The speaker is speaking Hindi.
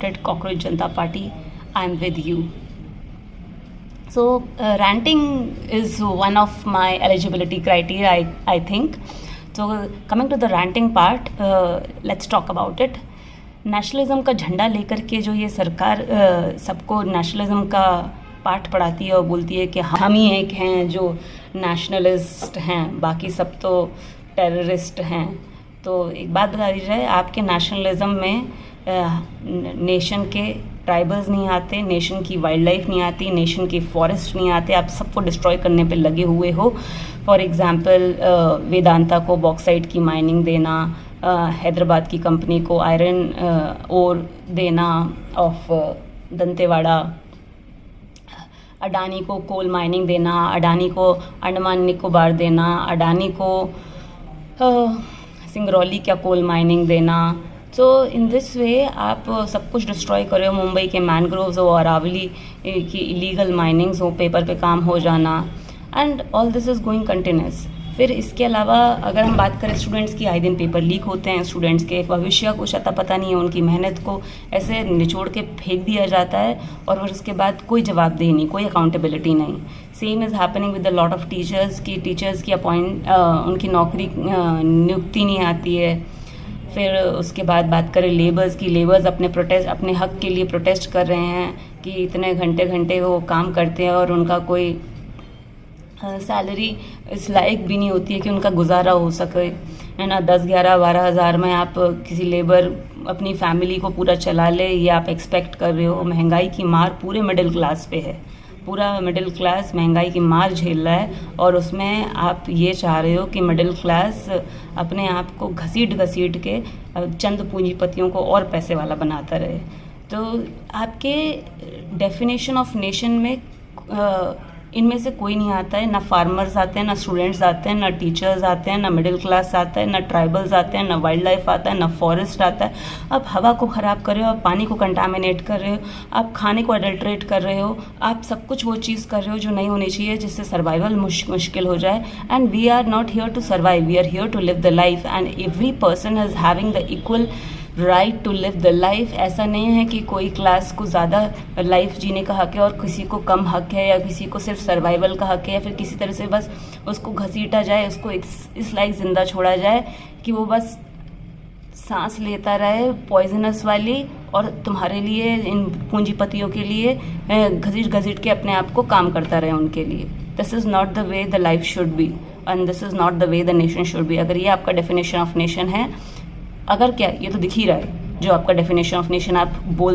started Cockroach Janata Party, I'm with you. So ranting is one of my eligibility criteria, I think. So coming to the ranting part, let's talk about it. Nationalism का झंडा लेकर के जो ये सरकार सबको नेशनलिज्म का पाठ पढ़ाती है और बोलती है कि हम ही एक हैं जो नेशनलिस्ट हैं, बाकी सब तो टेररिस्ट हैं। तो एक बात बता दी जाए, आपके नेशनलिज्म में नेशन के ट्राइबल्स नहीं आते, नेशन की वाइल्ड लाइफ नहीं आती, नेशन के फॉरेस्ट नहीं आते, आप सबको डिस्ट्रॉय करने पे लगे हुए हो। फॉर एग्जांपल वेदांता को बॉक्साइट की माइनिंग देना, हैदराबाद की कंपनी को आयरन ओर देना ऑफ दंतेवाड़ा, अडानी को कोल माइनिंग देना, अडानी को अंडमान निकोबार देना, अडानी को सिंगरौली क्या कोल माइनिंग देना। सो इन दिस वे आप सब कुछ डिस्ट्रॉय कर रहे हो। मुंबई के मैनग्रोव्स हो, अरावली की इलीगल माइनिंग्स हो, पेपर पे काम हो जाना, and all this is going continuous. फिर इसके अलावा अगर हम बात करें स्टूडेंट्स की, आए दिन पेपर लीक होते हैं, स्टूडेंट्स के भविष्य कुछ अता पता नहीं है, उनकी मेहनत को ऐसे निचोड़ के फेंक दिया जाता है और फिर उसके बाद कोई जवाबदेही नहीं, कोई अकाउंटेबिलिटी नहीं। Same is happening with the lot of teachers की उनकी नौकरी नियुक्ति नहीं आती है। फिर उसके बाद बात करें लेबर्स की, लेबर्स अपने हक के लिए प्रोटेस्ट कर रहे हैं कि इतने घंटे वो काम करते हैं और उनका कोई सैलरी इस लायक भी नहीं होती है कि उनका गुजारा हो सके, है ना। 10, 11, 12 हज़ार में आप किसी लेबर अपनी फैमिली को पूरा चला ले, ये आप एक्सपेक्ट कर रहे हो। महंगाई की मार पूरे मिडिल क्लास पे है, पूरा मिडिल क्लास महंगाई की मार झेल रहा है और उसमें आप ये चाह रहे हो कि मिडिल क्लास अपने आप को घसीट के चंद पूंजीपतियों को और पैसे वाला बनाता रहे। तो आपके डेफिनेशन ऑफ नेशन में इनमें से कोई नहीं आता है। ना फार्मर्स आते हैं, ना स्टूडेंट्स आते हैं, ना टीचर्स आते हैं, ना मिडिल क्लास आता है, ना ट्राइबल्स आते हैं, ना वाइल्ड लाइफ आता है, ना फॉरेस्ट आता है। आप हवा को ख़राब कर रहे हो, आप पानी को कंटामिनेट कर रहे हो, आप खाने को अडल्ट्रेट कर रहे हो, आप सब कुछ वो चीज़ कर रहे हो जो नहीं होनी चाहिए, जिससे सर्वाइवल मुश्किल हो जाए। And we are not here to survive, we are here to live the life, and every person is having the equal right to live the life. ऐसा नहीं है कि कोई क्लास को ज़्यादा लाइफ जीने का हक है और किसी को कम हक है, या किसी को सिर्फ सर्वाइवल का हक है, या फिर किसी तरह से बस उसको घसीटा जाए, उसको इस लाइक ज़िंदा छोड़ा जाए कि वो बस सांस लेता रहे पॉइजनस वाली, और तुम्हारे लिए, इन पूंजीपतियों के लिए घसीट के अपने आप को काम करता रहे उनके लिए। This is not the way the life should be, and this is not the way the nation should be. अगर ये आपका डेफिनेशन ऑफ नेशन है, अगर क्या ये तो दिख ही रहा है, जो आपका डेफिनेशन ऑफ नेशन आप बोल